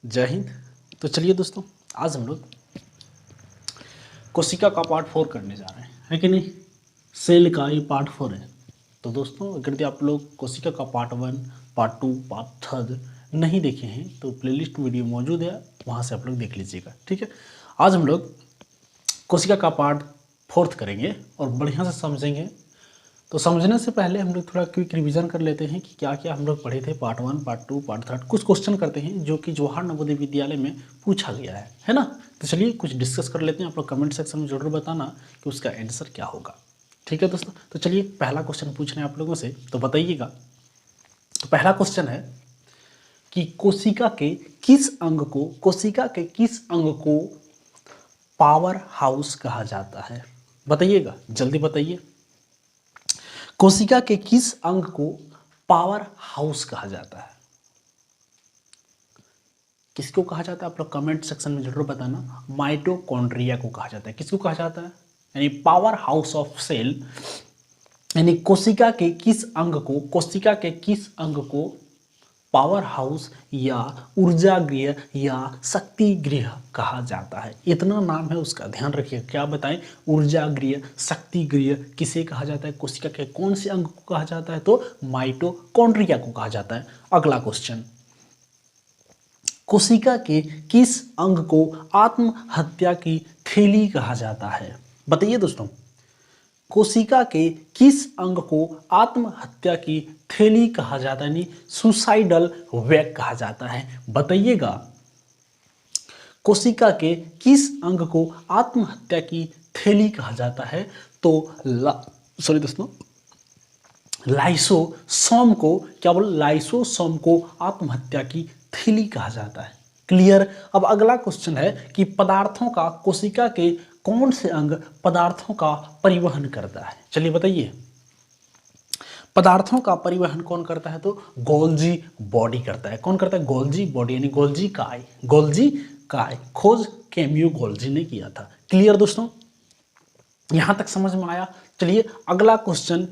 जय हिंद। तो चलिए दोस्तों, आज हम लोग कोशिका का पार्ट 4 करने जा रहे हैं, है कि नहीं। सेल का ये पार्ट 4 है। तो दोस्तों, अगर यदि आप लोग कोशिका का पार्ट 1, पार्ट 2, पार्ट 3 नहीं देखे हैं तो प्लेलिस्ट वीडियो मौजूद है, वहाँ से आप लोग देख लीजिएगा। ठीक है, आज हम लोग कोशिका का पार्ट 4 करेंगे और बढ़िया से समझेंगे। तो समझने से पहले हम लोग थोड़ा क्विक रिवीजन कर लेते हैं कि क्या क्या हम लोग पढ़े थे। पार्ट 1, पार्ट 2, पार्ट 3 कुछ क्वेश्चन करते हैं जो कि जवाहर नवोदय विद्यालय में पूछा गया है ना। तो चलिए कुछ डिस्कस कर लेते हैं। आप लोग कमेंट सेक्शन में जरूर बताना कि उसका आंसर क्या होगा। ठीक है दोस्तों, तो चलिए पहला क्वेश्चन पूछ रहे हैं आप लोगों से, तो बताइएगा। तो पहला क्वेश्चन है कि कोशिका के किस अंग को पावर हाउस कहा जाता है? बताइएगा, जल्दी बताइए। कोशिका के किस अंग को पावर हाउस कहा जाता है? किसको कहा जाता है? आप लोग कमेंट सेक्शन में जरूर बताना। माइटोकॉन्ड्रिया को कहा जाता है। किसको कहा जाता है? यानी पावर हाउस ऑफ सेल, यानी कोशिका के किस अंग को पावर हाउस या ऊर्जा गृह या शक्ति गृह कहा जाता है। इतना नाम है उसका, ध्यान रखिए। क्या बताएं? ऊर्जा गृह, शक्ति गृह किसे कहा जाता है? कोशिका के कौन से अंग को कहा जाता है? तो माइटोकॉन्ड्रिया को कहा जाता है। अगला क्वेश्चन, कोशिका के किस अंग को आत्महत्या की थैली कहा जाता है? बताइए दोस्तों, कोशिका के किस अंग को आत्महत्या की थैली कहा जाता है, यानी सुसाइडल वैक कहा जाता है? बताइएगा, कोशिका के किस अंग को आत्महत्या की थैली कहा जाता है? तो सॉरी दोस्तों, लाइसोसोम को क्या बोल, लाइसोसोम को आत्महत्या की थैली कहा जाता है। क्लियर। अब अगला क्वेश्चन है कि पदार्थों का, कोशिका के कौन से अंग पदार्थों का परिवहन करता है? चलिए बताइए, पदार्थों का परिवहन कौन करता है? तो गोल्जी बॉडी करता है। कौन करता है? गोल्जी बॉडी, यानी गोल्जी काय। गोल्जी काय खोज कैमियो गोल्जी ने किया था। क्लियर दोस्तों, यहां तक समझ में आया? चलिए अगला क्वेश्चन,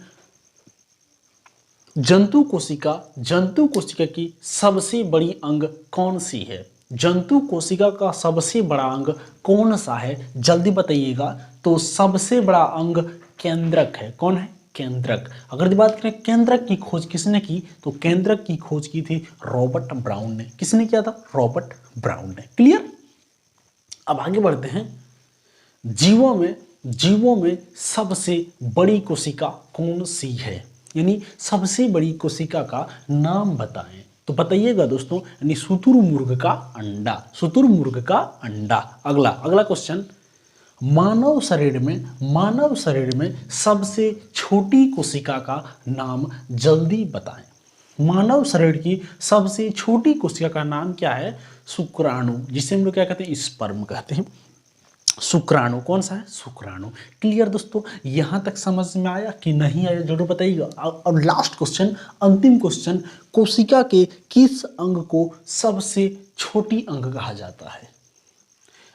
जंतु कोशिका की सबसे बड़ी अंग कौन सी है? जंतु कोशिका का सबसे बड़ा अंग कौन सा है? जल्दी बताइएगा। तो सबसे बड़ा अंग केंद्रक है। कौन है? केंद्रक। अगर बात करें केंद्रक की खोज किसने की, तो केंद्रक की खोज की थी रॉबर्ट ब्राउन ने। किसने किया था? रॉबर्ट ब्राउन ने। क्लियर। अब आगे बढ़ते हैं। जीवों में सबसे बड़ी कोशिका कौन सी है? यानी सबसे बड़ी कोशिका का नाम बताएं। तो बताइएगा दोस्तों, यानी शुतुरमुर्ग का अंडा। अगला क्वेश्चन, मानव शरीर में सबसे छोटी कोशिका का नाम जल्दी बताएं। मानव शरीर की सबसे छोटी कोशिका का नाम क्या है? शुक्राणु, जिसे हम लोग क्या कहते हैं? स्पर्म कहते हैं। शुक्राणु। कौन सा है? शुक्राणु। क्लियर दोस्तों, यहां तक समझ में आया कि नहीं आया? जरूर बताइएगा। और लास्ट क्वेश्चन, अंतिम क्वेश्चन, कोशिका के किस अंग को सबसे छोटी अंग कहा जाता है?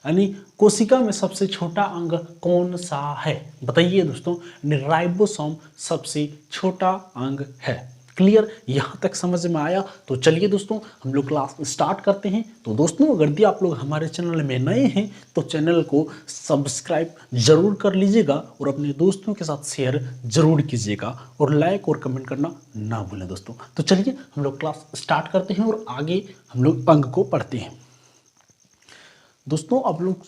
यानी कोशिका में सबसे छोटा अंग कौन सा है? बताइए दोस्तों। राइबोसोम सबसे छोटा अंग है। क्लियर, यहाँ तक समझ में आया? तो चलिए दोस्तों, हम लोग क्लास स्टार्ट करते हैं। तो दोस्तों, अगर भी आप लोग हमारे चैनल में नए हैं तो चैनल को सब्सक्राइब जरूर कर लीजिएगा और अपने दोस्तों के साथ शेयर जरूर कीजिएगा और लाइक और कमेंट करना ना भूलें दोस्तों। तो चलिए हम लोग क्लास स्टार्ट करते हैं और आगे हम लोग अंग को पढ़ते हैं। दोस्तों, आप लोग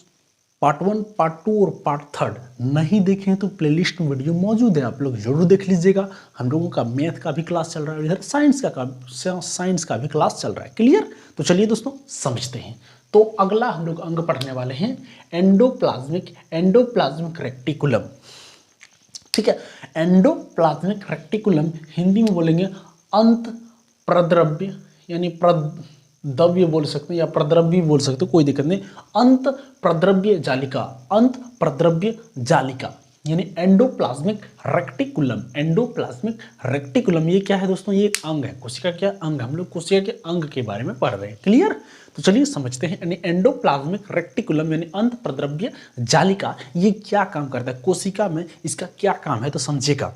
पार्ट 1, पार्ट 2 और पार्ट 3 नहीं देखे हैं तो प्लेलिस्ट में वीडियो मौजूद है, आप लोग जरूर देख लीजिएगा। हम लोगों का मैथ का भी क्लास चल रहा है, इधर साइंस का भी क्लास चल रहा है। क्लियर। तो चलिए दोस्तों समझते हैं। तो अगला हम लोग अंग पढ़ने वाले हैं एंडोप्लाज्मिक रेक्टिकुलम। ठीक है, एंडोप्लाज्मिक रेक्टिकुलम हिंदी में बोलेंगे अंत प्रद्रव्य, यानी प्रद्रव्य बोल सकते हैं या प्रद्रव्य बोल सकते हो, कोई दिक्कत नहीं। अंत प्रद्रव्य जालिका यानी एंडोप्लाज्मिक रेक्टिकुलम। ये क्या है दोस्तों? ये अंग है। कोशिका क्या अंग? हम लोग कोशिका के अंग के बारे में पढ़ रहे हैं। क्लियर। तो चलिए समझते हैं। यानी एंडोप्लाज्मिक रेक्टिकुलम यानी अंत प्रद्रव्य जालिका, ये क्या काम करता है कोशिका में? इसका क्या काम है तो समझिएगा।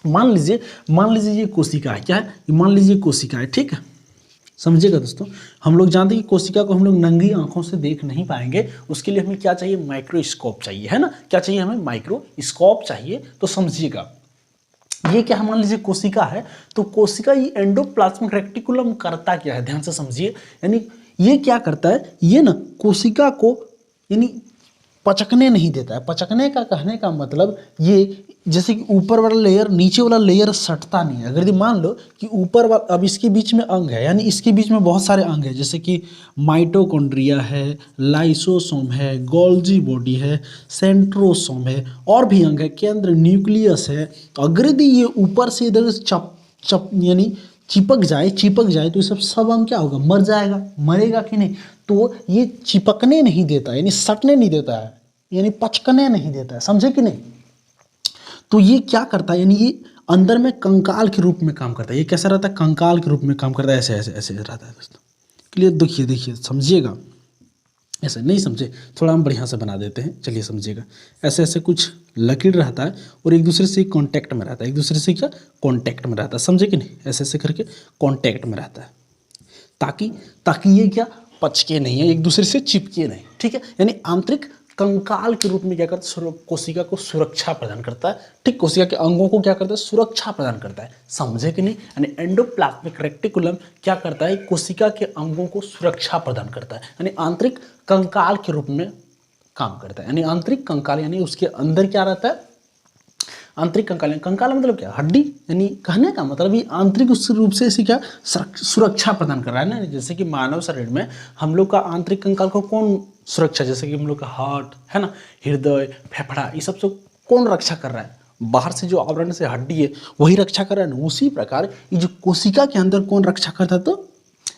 मान लीजिए ये कोशिका है। क्या है? मान लीजिए कोशिका है। ठीक है, समझिएगा दोस्तों, हम लोग जानते हैं कि कोशिका को हम लोग नंगी आंखों से देख नहीं पाएंगे, उसके लिए हमें क्या चाहिए, माइक्रोस्कोप चाहिए, है ना। क्या चाहिए हमें, माइक्रोस्कोप चाहिए। तो समझिएगा, ये क्या है, मान लीजिए कोशिका है, तो कोशिका ये एंडोप्लाज्मिक रेटिकुलम करता क्या है, ध्यान से समझिए। यानी ये क्या करता है, ये ना कोशिका को यानी पचकने नहीं देता है। पचकने का कहने का मतलब ये, जैसे कि ऊपर वाला लेयर नीचे वाला लेयर सटता नहीं है। अगर यदि मान लो कि ऊपर वाला, अब इसके बीच में अंग है, यानी इसके बीच में बहुत सारे अंग है, जैसे कि माइटोकॉन्ड्रिया है, लाइसोसोम है, गोल्जी बॉडी है, सेंट्रोसोम है, और भी अंग है, केंद्र न्यूक्लियस है। अगर यदि ये ऊपर से इधर चप यानी चिपक जाए तो ये सब अंग क्या होगा, मर जाएगा, मरेगा कि नहीं। तो ये चिपकने नहीं देता, यानी सटने नहीं देता है, यानी पचकने नहीं देता है, समझे कि नहीं। तो ये क्या करता है, यानी ये अंदर में कंकाल के रूप में काम करता है। ये कैसा रहता है, कंकाल के रूप में काम करता है, ऐसे ऐसे ऐसे रहता है दोस्तों। क्लियर, देखिए समझिएगा। ऐसे नहीं समझे, थोड़ा हम बढ़िया से बना देते हैं, चलिए समझिएगा। ऐसे ऐसे कुछ लकीर रहता है और एक दूसरे से कांटेक्ट में रहता है, एक दूसरे से क्या कांटेक्ट में रहता है, समझे कि नहीं। ऐसे ऐसे करके कांटेक्ट में रहता है, ताकि ये क्या पचके नहीं है, एक दूसरे से चिपके नहीं, ठीक है। यानी आंतरिक कंकाल के रूप में क्या करता है, कोशिका को सुरक्षा प्रदान करता है, ठीक। कोशिका के अंगों को क्या करता है, सुरक्षा प्रदान करता है, समझे कि नहीं। यानी एंडोप्लाज्मिक रेटिकुलम क्या करता है, कोशिका के अंगों को सुरक्षा प्रदान करता है, यानी आंतरिक कंकाल के रूप में काम करता है। यानी आंतरिक कंकाल, यानी उसके अंदर क्या रहता है, आंतरिक कंकाल। कंकाल मतलब क्या, हड्डी। यानी कहने का मतलब ये आंतरिक उस रूप से इसे क्या सुरक्षा प्रदान कर रहा है ना। जैसे कि मानव शरीर में हम लोग का आंतरिक कंकाल को कौन सुरक्षा, जैसे कि हम लोग का हार्ट है ना, हृदय, फेफड़ा, ये सब कौन रक्षा कर रहा है, बाहर से जो आवरण से हड्डी है वही रक्षा कर रहा है ना। उसी प्रकार ये जो कोशिका के अंदर कौन रक्षा करता है, तो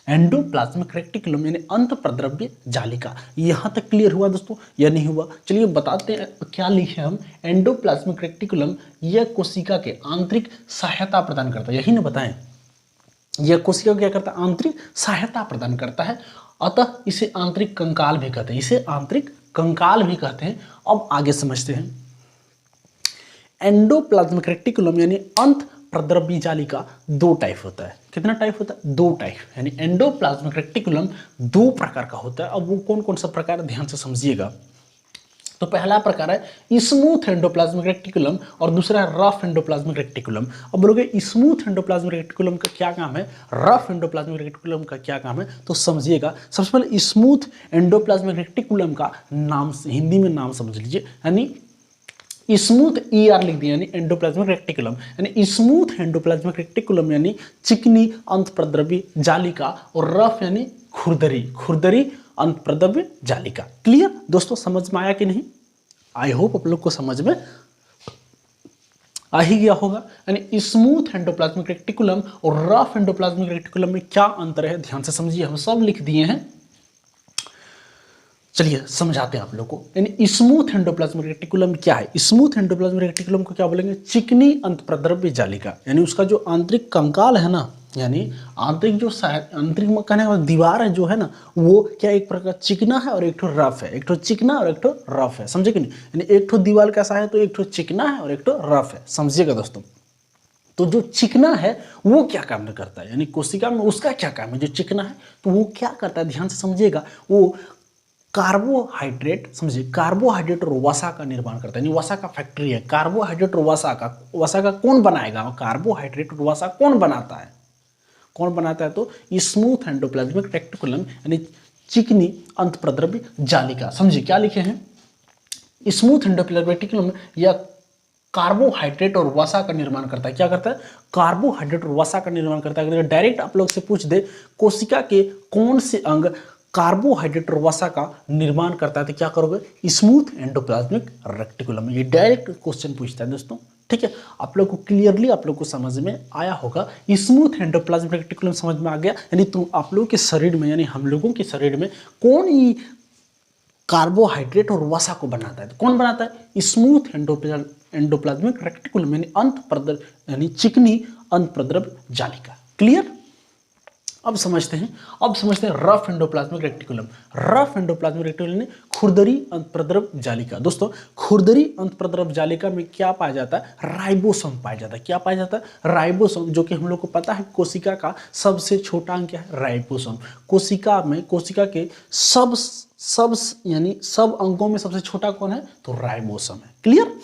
एंडोप्लाज्मिक रेटिकुलम, यानी अंत प्रद्रव्य जालिका। यहाँ तक क्लियर हुआ दोस्तों या नहीं हुआ। चलिए बताते हैं क्या लिखे हम, एंडोप्लाज्मिक रेटिकुलम यह कोशिका के आंतरिक सहायता प्रदान करता है, यही ना बताएं। यह कोशिका को क्या करता है, आंतरिक सहायता प्रदान करता है, अतः इसे आंतरिक कंकाल भी कहते हैं, इसे आंतरिक कंकाल भी कहते हैं। अब आगे समझते हैं। एंडोप्लाज्मिक रेटिकुलम यानी अंत प्रद्रव्य जालिका दो टाइप होता है। कितना टाइप होता है, दो टाइप। यानी एंडोप्लाज्मिक रेटिकुलम दो प्रकार का होता है। अब वो कौन कौन सा प्रकार है, ध्यान से समझिएगा। तो पहला प्रकार है स्मूथ एंडोप्लाज्मिक रेटिकुलम और दूसरा है रफ एंडोप्लाज्मिक रेटिकुलम। अब बोलोगे स्मूथ एंडोप्लाज्मिक रेटिकुलम का क्या काम है, रफ एंडोप्लाज्मिक रेटिकुलम का क्या काम है, तो समझिएगा। सबसे पहले स्मूथ एंडोप्लाज्मिक रेटिकुलम का नाम हिंदी में नाम समझ लीजिए, यानी स्मूथ ER लिख दिया, यानी एंडोप्लाज्मिक रेटिकुलम। यानी स्मूथ एंडोप्लाज्मिक रेटिकुलम यानी चिकनी अंत प्रद्रव्य जालिका, और रफ यानी खुरदरी अंत प्रद्रव्य जालिका। क्लियर दोस्तों, समझ में आया कि नहीं। आई होप आप लोग को समझ में आ ही गया होगा। यानी स्मूथ एंडोप्लाज्मिक रेटिकुलम और रफ एंडोप्लाज्मिक रेटिकुलम में क्या अंतर है, ध्यान से समझिए। हम सब लिख दिए हैं, चलिए समझाते हैं आप लोग को। यानी स्मूथ एंडोप्लाज्मिक रेटिकुलम क्या है, स्मूथ एंडोप्लाज्मिक रेटिकुलम को क्या बोलेंगे, चिकनी अंत प्रद्रव्य जालिका। यानी उसका जो आंतरिक कंकाल है ना, यानी आंतरिक जो आंतरिक में कहने का दीवार है जो है ना, वो क्या एक प्रकार चिकना है और एक ठो रफ है, एक ठो चिकना और एक ठो रफ है, समझे कि नहीं। यानी एक ठो दीवार कैसा है, तो एक ठो चिकना है और एक ठो रफ है, समझिएगा दोस्तों। तो जो चिकना है वो क्या काम करता है, यानी कोशिका में उसका क्या काम है, जो चिकना है तो वो क्या करता है, ध्यान से समझिएगा। वो कार्बोहाइड्रेट, समझिए, कार्बोहाइड्रेट और वसा का निर्माण करता है। यानी वसा का फैक्ट्री है, कार्बोहाइड्रेट और वसा का कौन बनाएगा, कार्बोहाइड्रेट और वसा कौन बनाता है, कौन बनाता है, तो स्मूथ एंडोप्लाज्मिक रेटिकुलम यानी चिकनी अंत प्रद्रव्य जालिका। समझिए क्या लिखे हैं, स्मूथ एंडोप्लाज्मिक रेटिकुलम या कार्बोहाइड्रेट और वसा का निर्माण करता है। क्या करता है, कार्बोहाइड्रेट और वसा का निर्माण करता है। अगर डायरेक्ट आप लोग से पूछ दे कोशिका के कौन से अंग कार्बोहाइड्रेट और वसा का निर्माण करता है, तो क्या करोगे, स्मूथ एंडोप्लाज्मिक रेटिकुलम। ये डायरेक्ट क्वेश्चन पूछता है दोस्तों, ठीक है। आप लोग को क्लियरली आप लोग को समझ में आया होगा। स्मूथ एंडोप्लाज्मिक रेटिकुलम समझ में आ गया। यानी तुम आप लोगों के शरीर में, यानी हम लोगों के शरीर में कौन ही कार्बोहाइड्रेट और वसा को बनाता है, तो कौन बनाता है, स्मूथ एंडोप्लाज्मिक रेटिकुलम यानी अंत प्रद्रव्य, यानी चिकनी अंत प्रद्रव्य जालिका। क्लियर। अब समझते हैं rough endoplasmic reticulum. Rough endoplasmic reticulum ने खुरदरी अंतःप्रद्रव जालिका। दोस्तों खुरदरी अंतःप्रद्रव जालिका में क्या पाया जाता है? राइबोसोम पाया जाता है। क्या पाया जाता है? राइबोसोम, जो कि हम लोग को पता है कोशिका का सबसे छोटा अंग क्या है? राइबोसोम। कोशिका के सब यानी सब अंगों में सबसे छोटा कौन है? तो राइबोसोम है। क्लियर?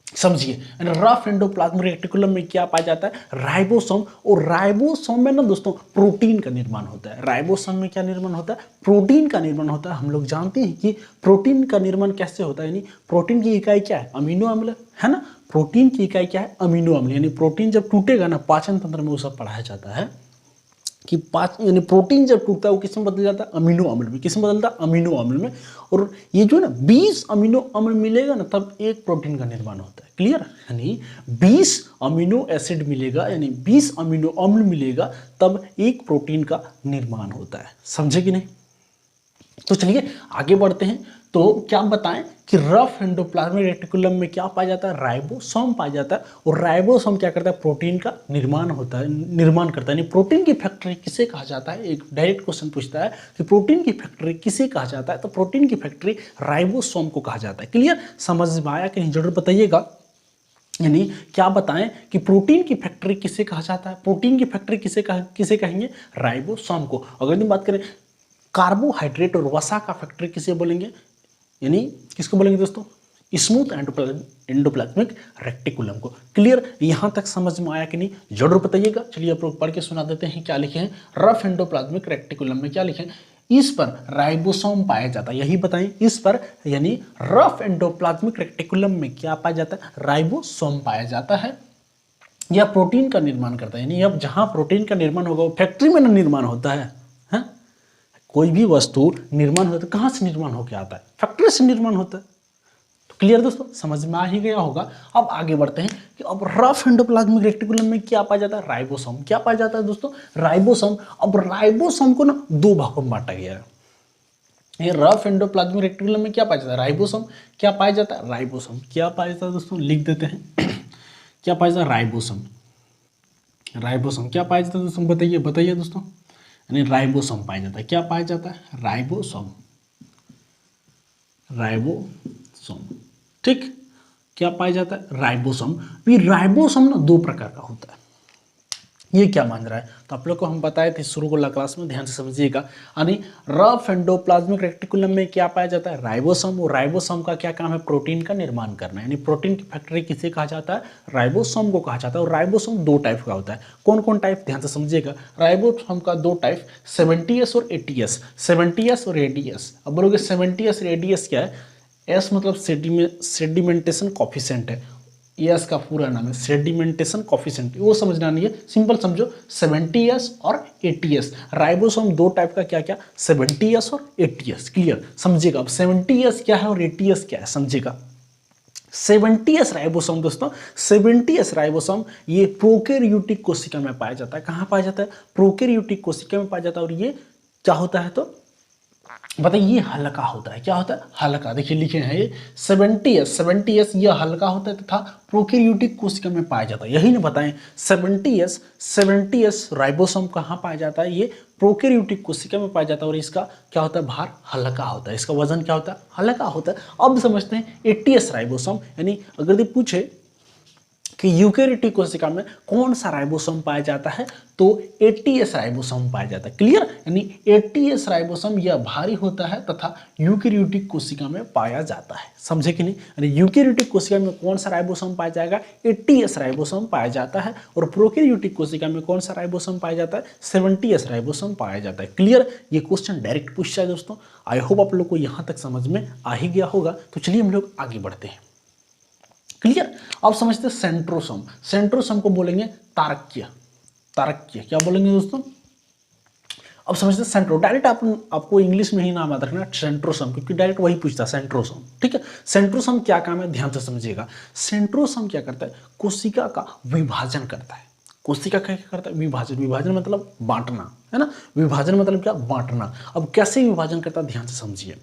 समझिए, रफ एंडोप्लाज्मिक रेटिकुलम में क्या पाया जाता है? राइबोसोम। और राइबोसोम में ना दोस्तों प्रोटीन का निर्माण होता है। राइबोसोम में क्या निर्माण होता है? प्रोटीन का निर्माण होता है। हम लोग जानते हैं कि प्रोटीन का निर्माण कैसे होता है, यानी प्रोटीन की इकाई क्या है? अमीनो अम्ल, है ना। प्रोटीन की इकाई क्या है? अमीनो अम्ल। यानी प्रोटीन जब टूटेगा ना, पाचन तंत्र में वो सब पढ़ाया जाता है कि यानी प्रोटीन जब टूटता है वो किस में बदल जाता है? अमीनो अम्ल में। किस में बदलता है? अमीनो अम्ल में। और ये जो है ना 20 अमीनो अम्ल मिलेगा ना, तब एक प्रोटीन का निर्माण होता है। क्लियर? यानी 20 अमीनो एसिड मिलेगा, यानी 20 अमीनो अम्ल मिलेगा, तब एक प्रोटीन का निर्माण होता है। समझे कि नहीं? तो चलिए आगे बढ़ते हैं। तो क्या बताएं कि रफ एंडोप्लाज्मिक रेटिकुलम में क्या पाया जाता है? राइबोसोम पाया जाता है। और राइबोसोम क्या करता है? प्रोटीन का निर्माण करता है। यानी प्रोटीन की फैक्ट्री किसे कहा जाता है? एक डायरेक्ट क्वेश्चन पूछता है कि प्रोटीन की फैक्ट्री किसे कहा जाता है, तो प्रोटीन की फैक्ट्री राइबोसोम को कहा जाता है। क्लियर? समझ में आया कि नहीं? जरूर बताइएगा। यानी क्या बताएं कि प्रोटीन की फैक्ट्री किसे कहा जाता है? प्रोटीन की फैक्ट्री किसे कहेंगे? राइबोसोम को। अगर हम बात करें कार्बोहाइड्रेट और वसा का फैक्ट्री किसे बोलेंगे? यानी किसको बोलेंगे दोस्तों? स्मूथ एंडोप्लाज्मिक रेक्टिकुलम को। क्लियर? यहां तक समझ में आया कि नहीं? जरूर बताइएगा। चलिए आप लोग पढ़ के सुना देते हैं। क्या लिखे हैं? रफ एंडोप्लाज्मिक रेक्टिकुलम में क्या लिखे हैं? इस पर राइबोसोम पाया जाता है। यही बताएं, इस पर यानी रफ एंडोप्लाज्मिक रेक्टिकुलम में क्या पाया जाता है? राइबोसोम पाया जाता है। यह प्रोटीन का निर्माण करता है। यानी अब जहां प्रोटीन का निर्माण होगा वो फैक्ट्री में ना निर्माण होता है। कोई भी वस्तु निर्माण होता है तो कहाँ से निर्माण होकर आता है? फैक्ट्री से निर्माण होता है। तो क्लियर दोस्तों? समझ में आ ही गया होगा। अब आगे बढ़ते हैं कि अब रफ एंडोप्लाज्मिक रेटिकुलम में क्या पाया जाता है? राइबोसोम। क्या पाया जाता है दोस्तों? राइबोसोम। अब राइबोसोम को ना दो भागों में बांटा गया है। ये रफ एंडोप्लाज्मिक रेटिकुलम में क्या पाया जाता है? राइबोसोम। क्या पाया जाता है? राइबोसोम। क्या पाया जाता है दोस्तों? लिख देते हैं। क्या पाया जाता है? राइबोसोम। राइबोसोम क्या पाया जाता है दोस्तों? बताइए दोस्तों। यानी राइबोसोम पाया जाता है। क्या पाया जाता है? राइबोसोम। ठीक। क्या पाया जाता है? राइबोसोम। ये राइबोसोम ना दो प्रकार का होता है। ये क्या मान रहा है? तो आप लोग को हम बताए थे शुरू वाला क्लास में, ध्यान से समझिएगा। यानी रफ एंडोप्लाज्मिक रेटिकुलम में क्या पाया जाता है? राइबोसोम। और राइबोसोम का क्या काम है? प्रोटीन का निर्माण करना। यानी प्रोटीन की फैक्ट्री किसे कहा जाता है? राइबोसोम को कहा जाता है। और राइबोसोम दो टाइप का होता है। कौन कौन टाइप? ध्यान से समझिएगा। राइबोसोम का दो टाइप 70S और 80S। 70S और 80S। अब बोलोगे 70S और 80S क्या है? एस मतलब सेडिमेंटेशन कॉफिशेंट है। एस का पूरा नाम है सेडिमेंटेशन कॉफिशेंट। वो समझना नहीं है, सिंपल समझो। 70S और 80S। राइबोसोम दो टाइप का, क्या क्या? 70S और 80S। क्लियर? समझिएगा। अब 70S क्या है और 80S क्या है, समझिएगा। 70S राइबोसोम दोस्तों, 70S राइबोसोम ये प्रोकैरियोटिक कोशिका में पाया जाता है। कहाँ पाया जाता है? प्रोकैरियोटिक कोशिका में पाया जाता है। और ये क्या होता है तो बताइए? ये हल्का होता है। क्या होता है? हल्का। देखिए लिखे हैं ये 70S ये हल्का होता है तथा प्रोकैरियोटिक कोशिका में पाया जाता है। यही ना बताएं 70S राइबोसोम कहाँ पाया जाता है? ये प्रोकैरियोटिक कोशिका में पाया जाता है। और इसका क्या होता है? भार हल्का होता है। इसका वजन क्या होता है? हल्का होता है। अब समझते हैं 80S राइबोसोम। यानी अगर ये पूछे कि यूकेरियोटिक कोशिका में कौन सा राइबोसोम पाया जाता है, तो 80S राइबोसोम पाया जाता है। क्लियर? यानी 80S राइबोसोम यह भारी होता है तथा यूकेरियोटिक कोशिका में पाया जाता है। समझे कि नहीं? यानी यूकेरियोटिक कोशिका में कौन सा राइबोसोम पाया जाएगा? 80S राइबोसोम पाया जाता है। और प्रोकैरियोटिक कोशिका में कौन सा राइबोसोम पाया जाता है? 70S राइबोसोम पाया जाता है। क्लियर? ये क्वेश्चन डायरेक्ट पूछा है दोस्तों। आई होप आप लोग को यहाँ तक समझ में आ ही गया होगा। तो चलिए हम लोग आगे बढ़ते हैं। क्लियर? अब समझते हैं सेंट्रोसोम। सेंट्रोसोम को बोलेंगे तारक्य। क्या बोलेंगे दोस्तों? अब समझते हैं सेंट्रो। डायरेक्ट आपको इंग्लिश में ही नाम याद रखना सेंट्रोसोम, क्योंकि डायरेक्ट वही पूछता है सेंट्रोसोम। ठीक है? सेंट्रोसोम क्या काम है, ध्यान से समझिएगा। सेंट्रोसोम क्या करता है? कोशिका का विभाजन करता है। कोशिका क्या करता है? विभाजन मतलब बांटना, है ना। विभाजन मतलब क्या? बांटना। अब कैसे विभाजन करता है, ध्यान से समझिए।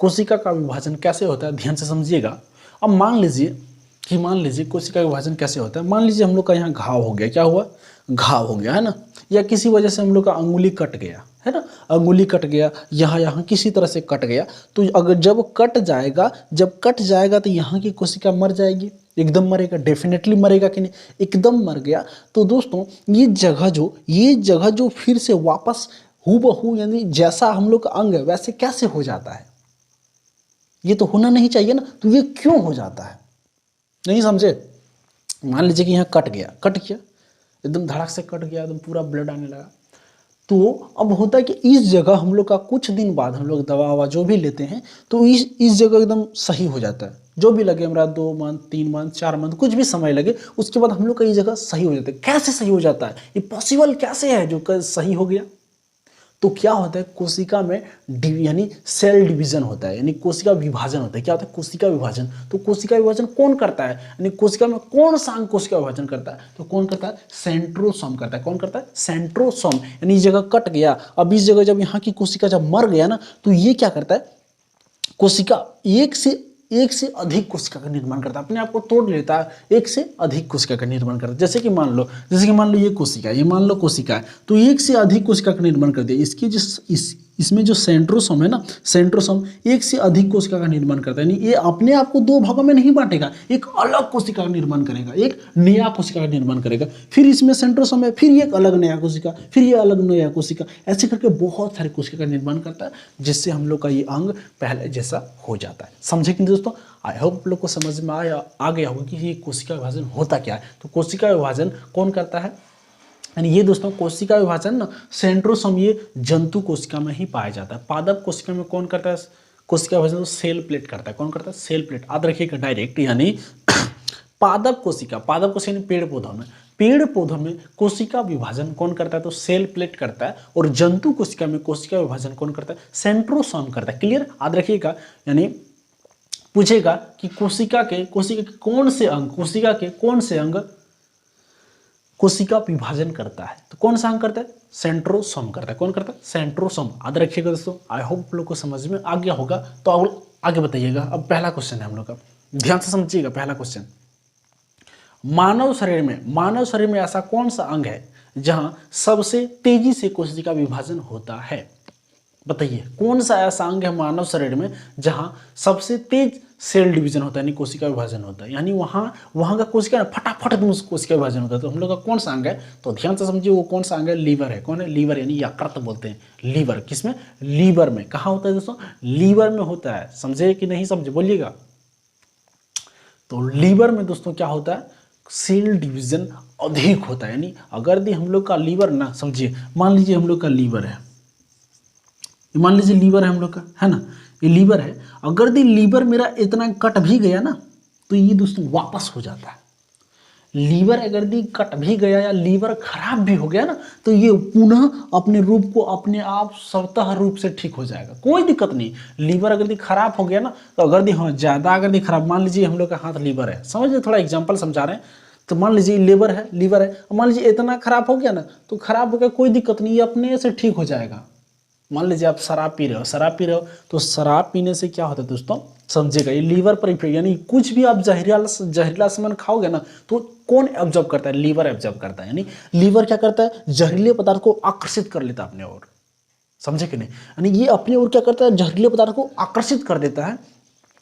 कोशिका का विभाजन कैसे होता है, ध्यान से समझिएगा। अब मान लीजिए कोशिका का विभाजन कैसे होता है। मान लीजिए हम लोग का यहाँ घाव हो गया। क्या हुआ? घाव हो गया है ना, या किसी वजह से हम लोग का अंगुली कट गया है ना, अंगुली कट गया, यहाँ किसी तरह से कट गया, तो अगर जब कट जाएगा तो यहाँ की कोशिका मर जाएगी, एकदम मरेगा, डेफिनेटली मरेगा कि नहीं, एकदम मर गया। तो दोस्तों ये जगह जो फिर से वापस हूबहू यानी जैसा हम लोग का अंग है वैसे कैसे हो जाता है, ये तो होना नहीं चाहिए ना, तो ये क्यों हो जाता है, नहीं समझे। मान लीजिए कि यहाँ कट गया एकदम धड़ाक से कट गया, एकदम पूरा ब्लड आने लगा, तो अब होता है कि इस जगह हम लोग का कुछ दिन बाद हम लोग दवा ववा जो भी लेते हैं तो इस जगह एकदम सही हो जाता है, जो भी लगे हमारा 2 मंथ 3 मंथ 4 मंथ कुछ भी समय लगे, उसके बाद हम लोग का ये जगह सही हो जाता है। कैसे सही हो जाता है, ये पॉसिबल कैसे है जो सही हो गया। तो क्या होता है, कोशिका में यानी सेल डिवीजन होता है, यानी कोशिका विभाजन होता है। क्या होता है, कोशिका विभाजन। तो कोशिका विभाजन कौन करता है, यानी कोशिका में कौन सा अंग कोशिका विभाजन करता है, तो कौन करता है, सेंट्रोसोम करता है। कौन करता है, सेंट्रोसोम। यानी इस जगह कट गया, अब इस जगह जब यहाँ की कोशिका जब मर गया ना, तो ये क्या करता है, कोशिका एक से अधिक कोशिका का निर्माण करता है, अपने आप को तोड़ लेता है, एक से अधिक कोशिका का निर्माण करता है। जैसे कि मान लो ये कोशिका, ये मान लो कोशिका है, तो एक से अधिक कोशिका का निर्माण कर दिया। इसकी जो इसमें जो सेंट्रोसोम है ना, सेंट्रोसोम एक से अधिक कोशिका का निर्माण करता है, यानी ये अपने आप को 2 भागों में नहीं बांटेगा, एक अलग कोशिका का निर्माण करेगा, एक नया कोशिका का निर्माण करेगा। फिर इसमें सेंट्रोसोम है, फिर एक अलग नया कोशिका, फिर ये अलग नया कोशिका, ऐसे करके बहुत सारे कोशिका का निर्माण करता है, जिससे हम लोग का ये अंग पहले जैसा हो जाता है। समझे कि दोस्तों, आई होप लोग को समझ में आ गया होगा कि ये कोशिका विभाजन होता क्या है। तो कोशिका विभाजन कौन करता है, यानी ये दोस्तों कोशिका विभाजन ना, सेंट्रोसोम ये जंतु कोशिका में ही पाया जाता है। पादप कोशिका में कौन करता है कोशिका विभाजन, तो सेल प्लेट करता है। कौन करता है, सेल प्लेट। याद रखिएगा डायरेक्ट, यानी पादप कोशिका यानी पेड़ पौधों में कोशिका विभाजन कौन करता है, तो सेल प्लेट करता है। और जंतु कोशिका में कोशिका विभाजन कौन करता है, सेंट्रोसोम करता है। क्लियर, याद रखिएगा। यानी पूछेगा कि कोशिका के कौन से अंग कोशिका विभाजन करता है, तो कौन सा अंग करता है, सेंट्रोसोम करता है। कौन करता है, सेंट्रोसोम। याद रखिएगा दोस्तों, आई होप लोग को समझ में आ गया होगा। तो आगे बताइएगा। अब पहला क्वेश्चन है हम लोग का, ध्यान से समझिएगा। पहला क्वेश्चन, मानव शरीर में ऐसा कौन सा अंग है जहां सबसे तेजी से कोशिका विभाजन होता है। बताइए, कौन सा ऐसा अंग है मानव शरीर में जहां सबसे तेज सेल डिवीजन होता है, यानी कोशिका विभाजन होता है, यानी वहां का कोशिका फटाफट कोशिका विभाजन होता है। तो हम लोग का कौन सा अंग है, तो ध्यान से समझिए, वो कौन सा अंग है, लीवर है। कौन है, लीवर, यानी यकृत बोलते हैं। लीवर किसमें, लीवर में। कहाँ होता है दोस्तों, लीवर में होता है। समझे कि नहीं समझे, बोलिएगा। तो लीवर में दोस्तों क्या होता है, सेल डिवीजन अधिक होता है। यानी अगर हम लोग का लीवर ना, समझिए, मान लीजिए हम लोग का लीवर है, मान लीजिए लीवर है हम लोग का, है ना, ये लीवर है। अगर लीवर मेरा इतना कट भी गया ना, तो ये दोस्तों वापस हो जाता है। लीवर अगर कट भी गया या लीवर खराब भी हो गया ना, तो ये पुनः अपने रूप को अपने आप स्वतः रूप से ठीक हो जाएगा, कोई दिक्कत नहीं। लीवर अगर खराब हो गया ना, तो अगर ज़्यादा अगर खराब, मान लीजिए हम लोग का हाथ लीवर है, समझ लीजिए, थोड़ा एग्जाम्पल समझा रहे हैं। तो मान लीजिए लीवर है, मान लीजिए इतना खराब हो गया ना, तो खराब हो गया, कोई दिक्कत नहीं, ये अपने से ठीक हो जाएगा। मान लीजिए आप शराब पी रहे हो, तो शराब पीने से क्या होता है दोस्तों, समझेगा, ये लीवर पर इफेक्ट, यानी कुछ भी आप जहरीला सामान खाओगे ना, तो कौन एब्जॉर्ब करता है, लीवर एब्जॉर्ब करता है। यानी लीवर क्या करता है, जहरीले पदार्थ को आकर्षित कर लेता है अपने ओर। समझे कि नहीं, यानी ये अपने ओर क्या करता है, जहरीले पदार्थ को आकर्षित कर देता है।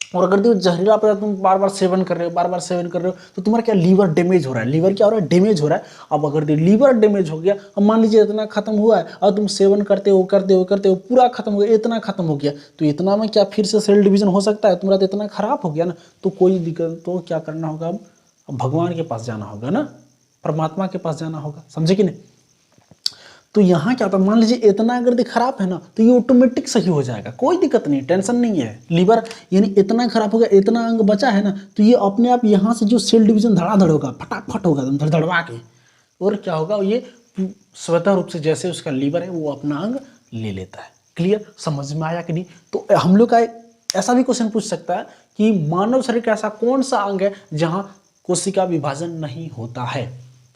और अगर जहरीला पदार्थ तुम बार बार सेवन कर रहे हो, तो तुम्हारा क्या लीवर डैमेज हो रहा है, लीवर क्या हो रहा है, डैमेज हो रहा है। अब अगर लीवर डैमेज हो गया, अब मान लीजिए इतना खत्म हुआ है, और तुम सेवन करते हो पूरा खत्म हो गया, इतना खत्म हो गया, तो इतना में क्या फिर से सेल डिवीजन हो सकता है, तुम्हारा तो इतना खराब हो गया ना, तो कोई दिक्कत, तो क्या करना होगा, अब भगवान के पास जाना होगा ना, परमात्मा के पास जाना होगा। समझे कि नहीं। तो यहाँ क्या होता है, मान लीजिए इतना अगर खराब है ना, तो ये ऑटोमेटिक सही हो जाएगा, कोई दिक्कत नहीं, टेंशन नहीं है। लीवर यानी इतना खराब हो गया, इतना अंग बचा है ना, तो ये अपने आप यहाँ से जो सेल डिवीजन धड़ाधड़ होगा, फटाफट होगा, धड़धड़वा के, और क्या होगा, ये स्वतः रूप से जैसे उसका लीवर है वो अपना अंग ले लेता है। क्लियर, समझ में आया कि नहीं। तो हम लोग का ऐसा भी क्वेश्चन पूछ सकता है कि मानव शरीर का ऐसा कौन सा अंग है जहाँ कोशिका विभाजन नहीं होता है।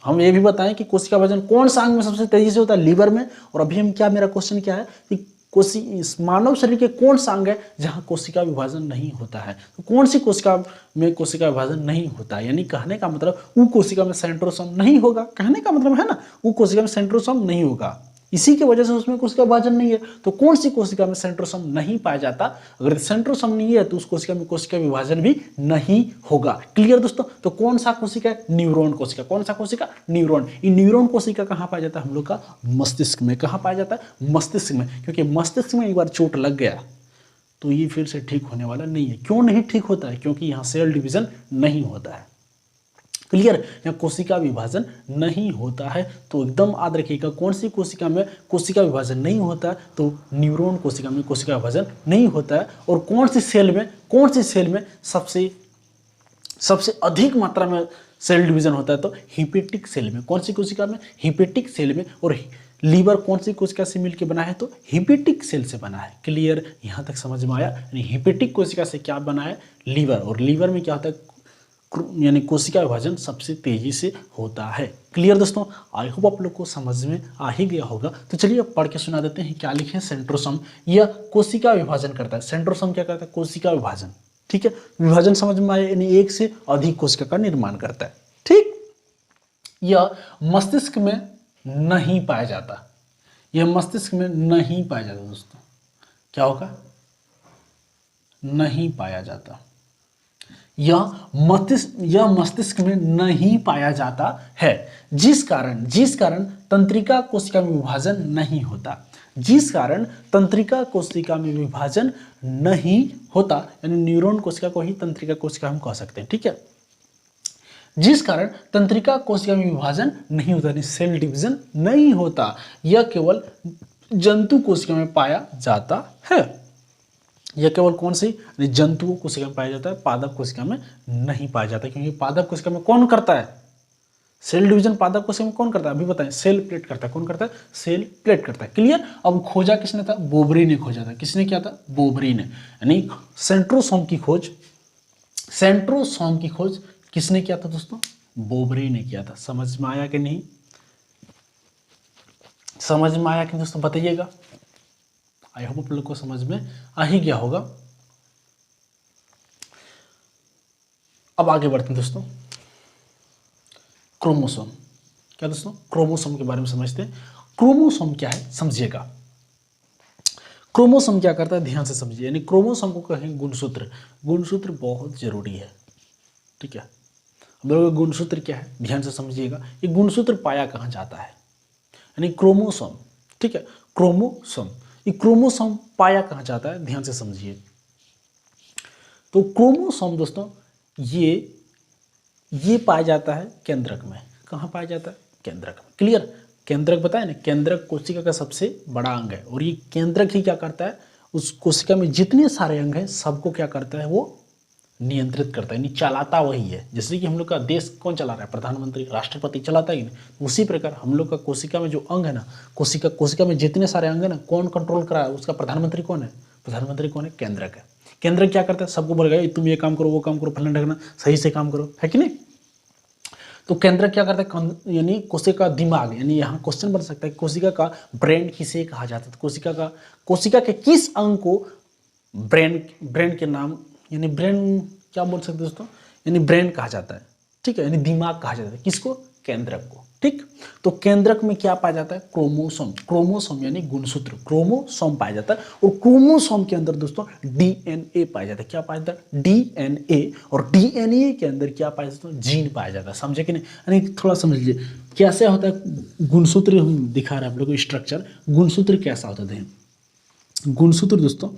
हम ये भी बताएं कि कोशिका विभाजन कौन सा अंग में सबसे तेजी से होता है, लीवर में। और अभी हम क्या, मेरा क्वेश्चन क्या है कि कोशि इस मानव शरीर के कौन सा अंग है जहाँ कोशिका विभाजन नहीं होता है? तो कौन सी कोशिका में कोशिका विभाजन नहीं होता है? यानी कहने का मतलब वो कोशिका में सेंट्रोसोम नहीं होगा, कहने का मतलब है ना, वो कोशिका में सेंट्रोसोम नहीं होगा, इसी की वजह से उसमें कोशिका विभाजन नहीं है। तो कौन सी कोशिका में सेंट्रोसोम नहीं पाया जाता? अगर सेंट्रोसोम नहीं है तो उस कोशिका में कोशिका विभाजन भी नहीं होगा। क्लियर दोस्तों? तो कौन सा कोशिका है? न्यूरॉन कोशिका। कौन सा कोशिका? न्यूरॉन। ये न्यूरॉन कोशिका कहाँ पाया जाता है? हम लोग का मस्तिष्क में। कहाँ पाया जाता है? मस्तिष्क में। क्योंकि मस्तिष्क में एक बार चोट लग गया तो ये फिर से ठीक होने वाला नहीं है। क्यों नहीं ठीक होता है? क्योंकि यहाँ सेल डिवीजन नहीं होता है। क्लियर? यहाँ कोशिका विभाजन नहीं होता है। तो एकदम याद रखिएगा, कौन सी कोशिका में कोशिका विभाजन नहीं होता है? तो न्यूरॉन कोशिका में कोशिका विभाजन नहीं होता है। और कौन सी सेल में सबसे अधिक मात्रा में सेल डिवीजन होता है? तो हिपेटिक सेल में। कौन सी कोशिका में? हिपेटिक सेल में। और लीवर कौन सी कोशिका से मिलकर बना है? तो हिपेटिक सेल से बना है। क्लियर? यहाँ तक समझ में आया? यानी हिपेटिक कोशिका से क्या बना है? लीवर। और लीवर में क्या होता है? यानी कोशिका विभाजन सबसे तेजी से होता है। क्लियर दोस्तों? आई होप आप लोग को समझ में आ ही गया होगा। तो चलिए अब पढ़ के सुना देते हैं। क्या लिखे? सेंट्रोसोम यह कोशिका विभाजन करता है। सेंट्रोसोम क्या करता है? कोशिका विभाजन। ठीक है, विभाजन समझ में आया, यानी एक से अधिक कोशिका का निर्माण करता है। ठीक, यह मस्तिष्क में नहीं पाया जाता। यह मस्तिष्क में नहीं पाया जाता दोस्तों। क्या होगा? नहीं पाया जाता। यह मस्तिष्क में नहीं पाया जाता है, जिस कारण तंत्रिका कोशिका में विभाजन नहीं होता। जिस कारण तंत्रिका कोशिका में विभाजन नहीं होता, यानी न्यूरॉन कोशिका को ही तंत्रिका कोशिका हम कह सकते हैं। ठीक है, जिस कारण तंत्रिका कोशिका में विभाजन नहीं होता, यानी सेल डिवीजन नहीं होता, यह केवल जंतु कोशिका में पाया जाता है। यह केवल कौन सी? जंतुओं कोशिका में पाया जाता है, पादप कोशिका में नहीं पाया जाता। क्योंकि पादप कोशिका में कौन करता है सेल डिवीजन? पादप कोशिका में कौन करता है? अभी बताएं। सेल प्लेट करता है। कौन करता है? सेल प्लेट करता है। क्लियर? अब खोजा किसने था? बोबरी ने खोजा था। किसने किया था? बोबरी ने। यानी सेंट्रोसोम की खोज किसने किया था दोस्तों? बोबरी ने किया था। समझ में आया कि नहीं? समझ में आया कि दोस्तों? बताइएगा। आई होप आप लोग को समझ में आ ही गया होगा। अब आगे बढ़ते हैं दोस्तों। क्रोमोसोम। क्या दोस्तों? क्रोमोसोम के बारे में समझते हैं। क्रोमोसोम क्या है समझिएगा। क्रोमोसोम क्या करता है ध्यान से समझिए। यानी क्रोमोसोम को कहें गुणसूत्र। गुणसूत्र बहुत जरूरी है। ठीक है, हम लोगों का गुणसूत्र क्या है ध्यान से समझिएगा। ये गुणसूत्र पाया कहाँ जाता है? यानी क्रोमोसोम। ठीक है, क्रोमोसोम। ये क्रोमोसोम पाया कहाँ जाता है? ध्यान से समझिए। तो क्रोमोसोम दोस्तों ये पाया जाता है केंद्रक में। कहाँ पाया जाता है? केंद्रक में। क्लियर? केंद्रक बताया ना, केंद्रक कोशिका का सबसे बड़ा अंग है। और ये केंद्रक ही क्या करता है? उस कोशिका में जितने सारे अंग हैं सबको क्या करता है? वो नियंत्रित करता है, यानी चलाता वही है। जैसे कि हम लोग का देश कौन चला रहा है? प्रधानमंत्री, राष्ट्रपति चलाता है कि नहीं? उसी प्रकार हम लोग का कोशिका में जो अंग है ना, कोशिका में जितने सारे अंग है ना, कौन कंट्रोल करा है? उसका प्रधानमंत्री कौन है? प्रधानमंत्री कौन है? केंद्रक है। केंद्रक क्या करता है? सबको बोलेगा तुम ये काम करो, वो काम करो, फलन ढकना, सही से काम करो, है कि नहीं? तो केंद्रक क्या करता है? यानी कोशिका का दिमाग। यानी यहाँ क्वेश्चन बन सकता है कोशिका का ब्रेन किसे कहा जाता है? कोशिका के किस अंग को ब्रेन के नाम, यानी ब्रेन क्या बोल सकते हैं दोस्तों? यानी ब्रेन कहा जाता है। ठीक है, यानी दिमाग कहा जाता है। किसको? केंद्रक को। ठीक, तो केंद्रक में क्या पाया जाता है? क्रोमोसोम। क्रोमोसोम यानी गुणसूत्र, क्रोमोसोम पाया जाता है। और क्रोमोसोम के अंदर दोस्तों डीएनए पाया जाता है। क्या पाया जाता है? डीएनए। और डीएनए के अंदर क्या पाया जाता है? जीन पाया जाता है। समझे कि नहीं? यानी थोड़ा समझ लीजिए कैसे होता है गुणसूत्र। हम दिखा रहे हैं आप लोगों को स्ट्रक्चर। गुणसूत्र कैसा होता है? गुणसूत्र दोस्तों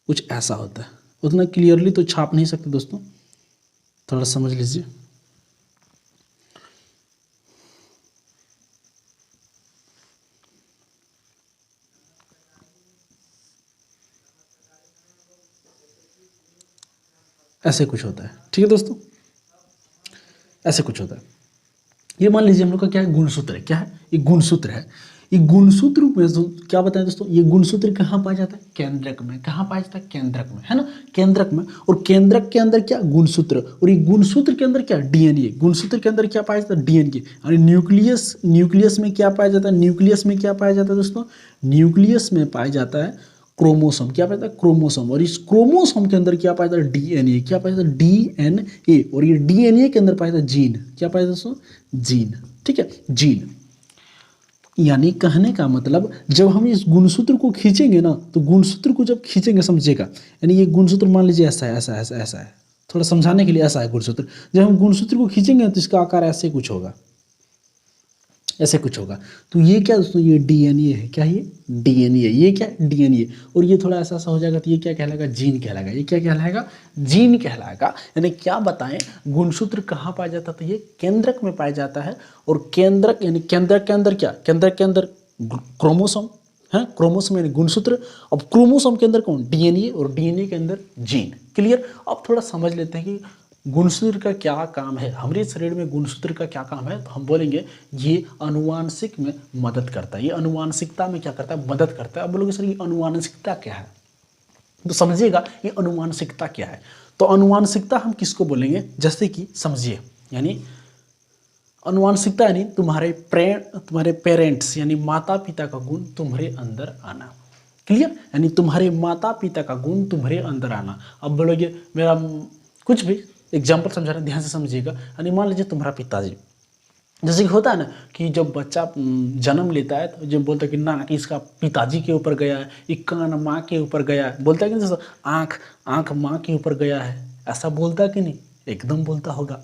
कुछ ऐसा होता है। उतना क्लियरली तो छाप नहीं सकते दोस्तों, थोड़ा समझ लीजिए। ऐसे कुछ होता है। ठीक है दोस्तों, ऐसे कुछ होता है। ये मान लीजिए हम लोग का क्या है, गुणसूत्र है। क्या है? ये गुणसूत्र है। ये गुणसूत्र में क्या बताएं दोस्तों, ये गुणसूत्र कहाँ पाया जाता है? केंद्रक में। कहाँ पाया जाता है? केंद्रक में, है ना, केंद्रक में। और केंद्रक के अंदर क्या? गुणसूत्र। और ये गुणसूत्र के अंदर क्या? डीएनए। गुणसूत्र के अंदर क्या पाया जाता है? डीएनए। और न्यूक्लियस, न्यूक्लियस में क्या पाया जाता है? न्यूक्लियस में क्या पाया जाता है दोस्तों? न्यूक्लियस में पाया जाता है क्रोमोसोम। क्या पाया जाता है? क्रोमोसोम। और इस क्रोमोसोम के अंदर क्या पाया जाता है? डीएनए। क्या पाया जाता है? डीएनए। और ये डीएनए के अंदर पाया जाता है जीन। क्या पाया जाता है दोस्तों? जीन। ठीक है, जीन। यानी कहने का मतलब, जब हम इस गुणसूत्र को खींचेंगे ना, तो गुणसूत्र को जब खींचेंगे, समझिएगा, यानी ये गुणसूत्र मान लीजिए ऐसा है, ऐसा है, ऐसा है, ऐसा है, थोड़ा समझाने के लिए, ऐसा है गुणसूत्र। जब हम गुणसूत्र को खींचेंगे तो इसका आकार ऐसे कुछ होगा, ऐसे कुछ होगा। तो ये क्या दोस्तों? ये डीएनए है। क्या है ये? डीएनए। ये क्या है? डीएनए। और ये थोड़ा ऐसा ऐसा हो जाएगा तो ये क्या कहलाएगा? जीन कहलाएगा। ये क्या कहलाएगा? जीन कहलाएगा। यानी क्या बताएं, गुणसूत्र कहाँ पाया जाता है? तो ये केंद्रक में पाया जाता है। और केंद्रक यानी केंद्रक के अंदर क्या? केंद्रक के अंदर क्रोमोसोम है, क्रोमोसोम यानी गुणसूत्र। अब क्रोमोसोम के अंदर कौन? डीएनए। और डीएनए के अंदर जीन। क्लियर? अब थोड़ा समझ लेते हैं कि गुणसूत्र का क्या काम है, हमारे शरीर में गुणसूत्र का क्या काम है। तो हम बोलेंगे ये अनुवांशिक में मदद करता है। ये अनुवांशिकता में क्या करता है? मदद करता है। अब बोलोगे सर ये अनुवांशिकता क्या है, तो समझिएगा ये अनुवांशिकता क्या है। तो अनुवांशिकता हम किसको बोलेंगे? जैसे कि समझिए, यानी अनुवांशिकता यानी तुम्हारे पेरेंट्स यानी माता पिता का गुण तुम्हारे अंदर आना। क्लियर? यानी तुम्हारे माता पिता का गुण तुम्हारे अंदर आना। अब बोलोगे मेरा कुछ भी एग्जाम्पल समझा रहे हैं, ध्यान से समझिएगा। यानी मान लीजिए तुम्हारा पिताजी, जैसे कि होता है ना कि जब बच्चा जन्म लेता है तो जब बोलता है कि नाक इसका पिताजी के ऊपर गया है, ये कान माँ के ऊपर गया है, बोलता है कि जैसे आँख माँ के ऊपर गया है, ऐसा बोलता है कि नहीं? एकदम बोलता होगा।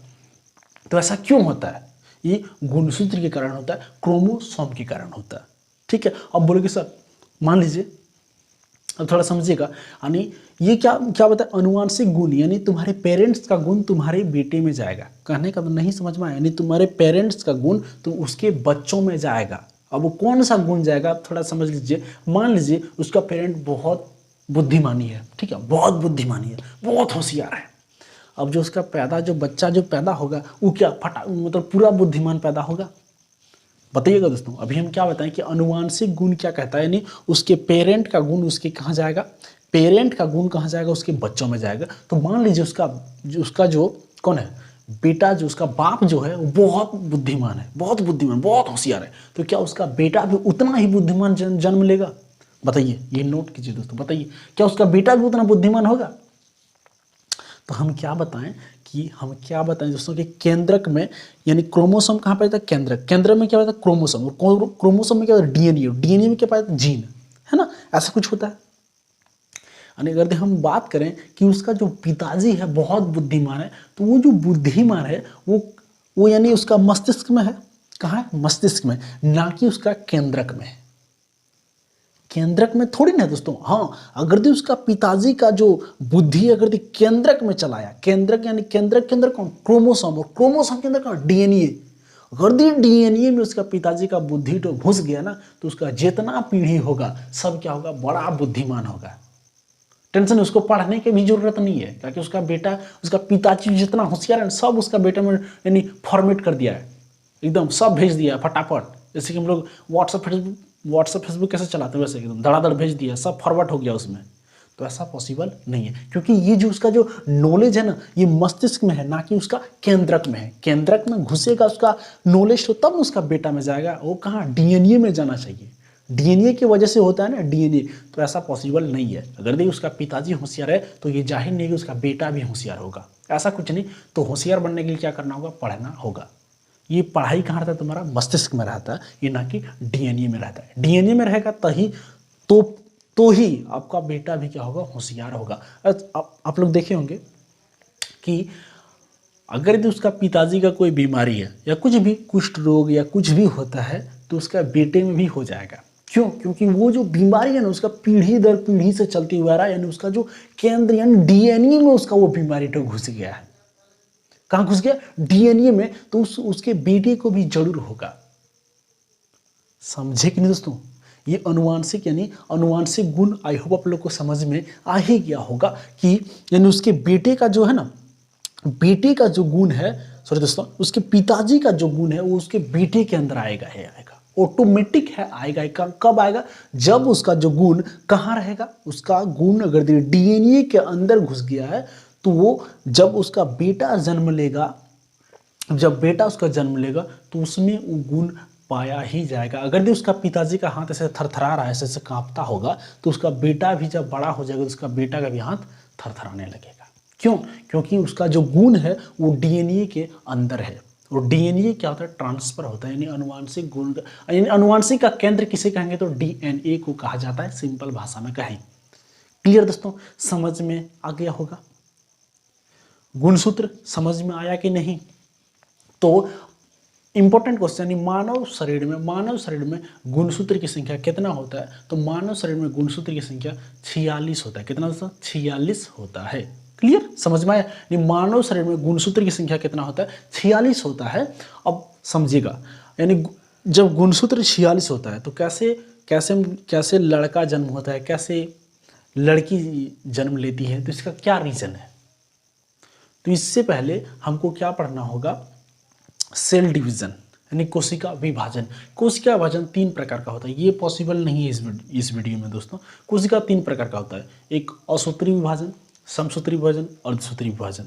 तो ऐसा क्यों होता है? ये गुणसूत्र के कारण होता है, क्रोमोसोम के कारण होता है। ठीक है? अब बोलोगे सर मान लीजिए, अब थोड़ा समझिएगा, यानी ये क्या क्या बताए? अनुवांशिक गुण, यानी तुम्हारे पेरेंट्स का गुण तुम्हारे बेटे में जाएगा। कहने का नहीं समझ में आया? यानी तुम्हारे पेरेंट्स का गुण तो उसके बच्चों में जाएगा। अब वो कौन सा गुण जाएगा थोड़ा समझ लीजिए। मान लीजिए उसका पेरेंट बहुत बुद्धिमानी है, ठीक है, बहुत बुद्धिमानी है, बहुत होशियार है। अब जो उसका जो बच्चा जो पैदा होगा वो क्या मतलब पूरा बुद्धिमान पैदा होगा? बताइएगा दोस्तों। अभी हम क्या बताएं कि अनुवांशिक गुण क्या कहता है, यानी उसके पेरेंट का गुण उसके कहाँ जाएगा? पेरेंट का गुण कहाँ जाएगा? उसके बच्चों में जाएगा। तो मान लीजिए उसका जो कौन है बेटा, जो उसका बाप जो है वो बहुत बुद्धिमान है, बहुत बुद्धिमान, बहुत होशियार है। तो क्या उसका बेटा भी उतना ही बुद्धिमान जन्म लेगा? बताइए, ये नोट कीजिए दोस्तों, बताइए क्या उसका बेटा भी उतना बुद्धिमान होगा? तो हम क्या बताएं दोस्तों कि केंद्रक में, यानी क्रोमोसोम कहाँ पाया जाता है? केंद्रक। केंद्रक में क्या पाया जाता है? क्रोमोसोम। और क्रोमोसोम में क्या होता है? डीएनए। डीएनए में क्या पाया जाता है? जीन, है ना, ऐसा कुछ होता है। यानी अगर हम बात करें कि उसका जो पिताजी है बहुत बुद्धिमान है, तो वो जो बुद्धिमान है वो यानी उसका मस्तिष्क में है। कहाँ है? मस्तिष्क में, ना कि उसका केंद्रक में। केंद्रक में थोड़ी ना दोस्तों। हाँ, अगर दे उसका पिताजी का जो बुद्धि अगर दे केंद्रक में चलाया, केंद्रक यानी केंद्रक के अंदर कौन? क्रोमोसोम। और क्रोमोसोम के अंदर कौन? डीएनए। अगर दे डीएनए में उसका पिताजी का बुद्धि तो घुस गया ना, तो उसका जितना पीढ़ी होगा सब क्या होगा? बड़ा बुद्धिमान होगा। टेंशन, उसको पढ़ने की भी जरूरत नहीं है, क्योंकि उसका बेटा, उसका पिताजी जितना होशियार है सब उसका बेटा में यानी फॉर्मेट कर दिया है, एकदम सब भेज दिया फटाफट। जैसे कि हम लोग व्हाट्सएप फेसबुक कैसे चलाते हैं वैसे एकदम धड़ाधड़ भेज दिया, सब फॉरवर्ड हो गया उसमें। तो ऐसा पॉसिबल नहीं है, क्योंकि ये जो उसका जो नॉलेज है ना, ये मस्तिष्क में है, ना कि उसका केंद्रक में है। केंद्रक में घुसेगा उसका नॉलेज तो तब उसका बेटा में जाएगा। वो कहाँ? डीएनए में जाना चाहिए। डीएनए की वजह से होता है ना डीएनए। तो ऐसा पॉसिबल नहीं है। अगर देखिए उसका पिताजी होशियार है तो ये जाहिर नहीं कि उसका बेटा भी होशियार होगा, ऐसा कुछ नहीं। तो होशियार बनने के लिए क्या करना होगा? पढ़ना होगा। ये पढ़ाई कहाँ रहता है? तुम्हारा मस्तिष्क में रहता है, ये ना कि डीएनए में रहता है। डीएनए में रहेगा तभी तो ही आपका बेटा भी क्या होगा? होशियार होगा। आप लोग देखे होंगे कि अगर यदि उसका पिताजी का कोई बीमारी है या कुछ भी कुष्ठ रोग या कुछ भी होता है तो उसका बेटे में भी हो जाएगा। क्यों? क्योंकि वो जो बीमारी है ना उसका पीढ़ी दर पीढ़ी से चलती हुआ रहा है, यानी उसका जो केंद्र यानी डीएनए में उसका वो बीमारी तो घुस गया है। कहाँ घुस गया? डीएनए में। तो उसके बेटे को भी जरूर होगा। समझे कि नहीं दोस्तों? ये अनुवांशिक यानी अनुवांशिक गुण आई होप आप लोग को समझ में आ ही गया होगा कि यानी उसके बेटे का जो है ना बेटे का जो गुण है, सॉरी दोस्तों, उसके पिताजी का जो गुण है वो उसके बेटे के अंदर आएगा, है आएगा, ऑटोमेटिक है आएगा। कब आएगा? जब उसका जो गुण कहाँ रहेगा, उसका गुण अगर डीएनए के अंदर घुस गया है तो वो जब उसका बेटा जन्म लेगा, जब बेटा उसका जन्म लेगा तो उसमें वो गुण पाया ही जाएगा। अगर उसका पिताजी का हाथ ऐसे थरथरा रहा है, ऐसे कांपता होगा, तो उसका बेटा भी जब बड़ा हो जाएगा तो उसका बेटा का भी हाथ थरथराने लगेगा। क्यों? क्योंकि उसका जो गुण है वो डीएनए के अंदर है। और डीएनए क्या होता है? ट्रांसफर होता है, यानी अनुवांशिक गुण, यानी अनुवांशिक का केंद्र किसे कहेंगे? तो डीएनए को कहा जाता है, सिंपल भाषा में कहें। क्लियर दोस्तों? समझ में आ गया होगा? गुणसूत्र समझ में आया कि नहीं? तो इंपॉर्टेंट क्वेश्चन, मानव शरीर में गुणसूत्र की संख्या कितना होता है? तो मानव शरीर में गुणसूत्र की संख्या 46 होता है। कितना दोस्तों? 46 होता है। क्लियर? समझ में आया? मानव शरीर में गुणसूत्र की संख्या कितना होता है? 46 होता है। अब समझिएगा, यानी जब गुणसूत्र 46 होता है तो कैसे कैसे कैसे लड़का जन्म होता है, कैसे लड़की जन्म लेती है, तो इसका क्या रीजन है? तो इससे पहले हमको क्या पढ़ना होगा? सेल डिवीजन, यानी कोशिका विभाजन। कोशिका विभाजन 3 प्रकार का होता है। ये पॉसिबल नहीं है इस वीडियो में दोस्तों। कोशिका 3 प्रकार का होता है, एक असूत्री विभाजन, समसूत्री विभाजन, अर्धसूत्री विभाजन।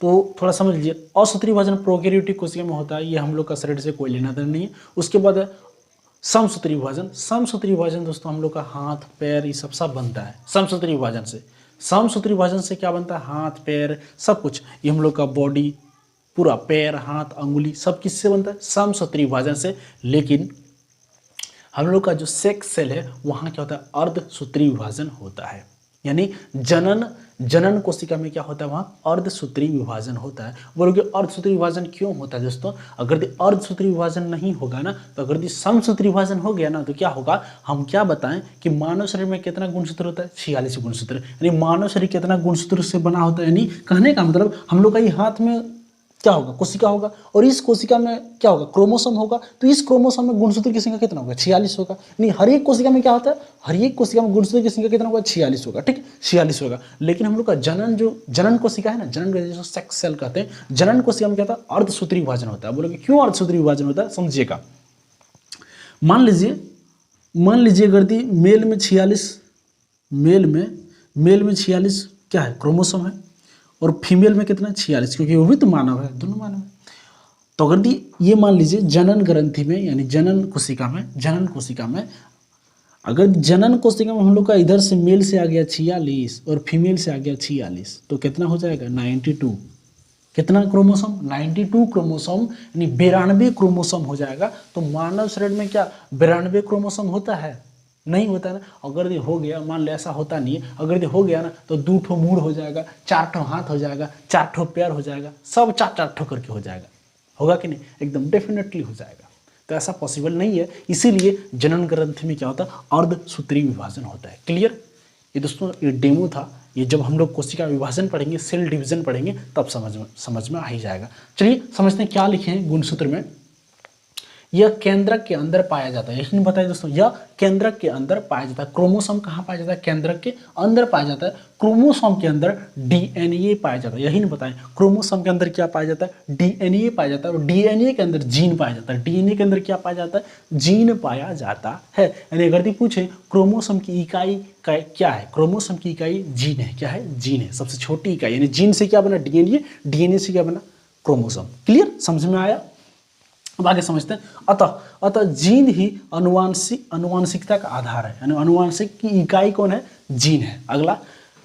तो थोड़ा समझ लीजिए, असूत्री विभाजन प्रोकैरियोटिक कोशिका में होता है, ये हम लोग का शरीर से कोई लेना देना नहीं है। उसके बाद है समसूत्री विभाजन। समसूत्री विभाजन दोस्तों हम लोग का हाथ पैर ये सब बनता है समसूत्री विभाजन से। समसूत्री विभाजन से क्या बनता है? हाथ पैर सब कुछ, ये हम लोग का बॉडी पूरा, पैर हाथ अंगुली सब किससे बनता है? समसूत्री विभाजन से। लेकिन हम लोग का जो सेक्स सेल है वहाँ क्या होता है? अर्धसूत्री विभाजन होता है। यानी जनन कोशिका में क्या होता है? वहाँ अर्धसूत्री विभाजन होता है। बोलोगे अर्धसूत्री विभाजन क्यों होता है दोस्तों? अगर अर्धसूत्री विभाजन नहीं होगा ना, तो अगर समसूत्री विभाजन हो गया ना, तो क्या होगा? हम क्या बताएं कि मानव शरीर में कितना गुणसूत्र होता है? 46 गुणसूत्र। यानी मानव शरीर कितना गुणसूत्र से बना होता है? यानी कहने का मतलब हम लोग का ये हाथ में क्या होगा? कोशिका होगा, और इस कोशिका में क्या होगा? क्रोमोसोम होगा। तो इस क्रोमोसोम में गुणसूत्र की संख्या कितना होगा? 46 होगा। नहीं, हर एक कोशिका में क्या होता है? हर एक कोशिका में गुणसूत्र की संख्या कितना होगा? 46 होगा। ठीक, 46 होगा। लेकिन हम लोग का जनन कोशिका है ना, जनन जिसको सेक्स सेल कहते हैं, जनन कोशिका में क्या होता है? अर्धसूत्री विभाजन होता है। बोलोगे क्यों अर्धसूत्री विभाजन होता है? समझिएगा। मान लीजिए अगर मेल में 46, मेल में 46 क्या है? क्रोमोसोम है, और फीमेल में कितना? 46, क्योंकि वो भी तो मानव है, दोनों मानव है। तो अगर ये मान लीजिए जनन ग्रंथि में, यानी जनन कोशिका में अगर जनन कोशिका में हम लोग का इधर से मेल से आ गया 46 और फीमेल से आ गया 46, तो कितना हो जाएगा? 92। कितना क्रोमोसोम? 92 क्रोमोसोम, यानी 92 क्रोमोसोम हो जाएगा। तो मानव शरीर में क्या 92 क्रोमोसोम होता है? नहीं होता है ना। अगर ये हो गया, मान लो ऐसा होता नहीं है, अगर ये हो गया ना तो 2 ठो मूड़ हो जाएगा, 4 ठो हाथ हो जाएगा, 4 ठो पैर हो जाएगा, सब 4 ठो करके हो जाएगा। होगा कि नहीं? एकदम डेफिनेटली हो जाएगा। तो ऐसा पॉसिबल नहीं है, इसीलिए जनन ग्रंथि में क्या होता है? अर्धसूत्री विभाजन होता है। क्लियर? ये दोस्तों ये डेमो था। ये जब हम लोग कोशिका विभाजन पढ़ेंगे, सेल डिवीजन पढ़ेंगे, तब समझ में आ ही जाएगा। चलिए समझते हैं क्या लिखे हैं गुणसूत्र में। यह केंद्रक के अंदर पाया जाता है। यही नहीं बताया दोस्तों, यह केंद्रक के अंदर पाया जाता है। क्रोमोसोम कहाँ पाया जाता है? केंद्रक के अंदर पाया जाता है। क्रोमोसोम के अंदर डीएनए पाया जाता है। यही नहीं बताएं, क्रोमोसोम के अंदर क्या पाया जाता है? डीएनए पाया जाता है। और डीएनए के अंदर जीन पाया जाता है। डीएनए के अंदर क्या पाया जाता है? जीन पाया जाता है। यानी अगर पूछे क्रोमोसोम की इकाई क्या है? क्रोमोसोम की इकाई जीन है। क्या है? जीन है, सबसे छोटी इकाई। यानी जीन से क्या बना? डीएनए, डीएनए से क्या बना? क्रोमोसोम। क्लियर? समझ में आया? अब आगे समझते हैं। अतः जीन ही अनुवांशिकता का आधार है। यानी अनुवांशिक की इकाई कौन है? जीन है। अगला,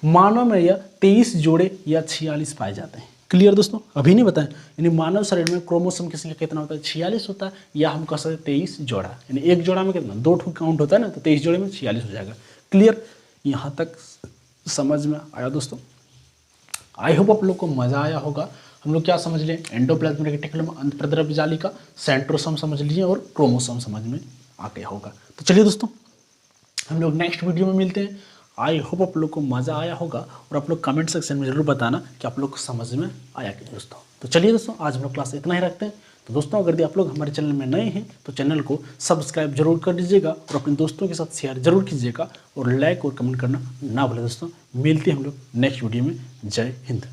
मानव में यह 23 जोड़े या 46 पाए जाते हैं। क्लियर दोस्तों? अभी नहीं बताएं। यानी मानव शरीर में क्रोमोसोम की संख्या कितना होता है? 46 होता है, या हम कह सकते हैं 23 जोड़ा। यानी एक जोड़ा में कितना? 2 ठो काउंट होता है ना, तो 23 जोड़े में 46 हो जाएगा। क्लियर? यहाँ तक समझ में आया दोस्तों? आई होप आप लोग को मजा आया होगा। हम लोग क्या समझ लें? एंडोप्लाज्मिक रेटिकुलम, अंतःप्रद्रव्य जालिका, सेंट्रोसोम समझ लीजिए, और क्रोमोसोम समझ में आ गया होगा। तो चलिए दोस्तों, हम लोग नेक्स्ट वीडियो में मिलते हैं। आई होप आप लोग को मज़ा आया होगा, और आप लोग कमेंट सेक्शन में ज़रूर बताना कि आप लोग को समझ में आया कि दोस्तों। तो चलिए दोस्तों, आज हम लोग क्लास इतना ही रखते हैं। तो दोस्तों, अगर आप लोग हमारे चैनल में नए हैं तो चैनल को सब्सक्राइब जरूर कर दीजिएगा, और अपने दोस्तों के साथ शेयर जरूर कीजिएगा, और लाइक और कमेंट करना ना भूलें दोस्तों। मिलते हैं हम लोग नेक्स्ट वीडियो में। जय हिंद।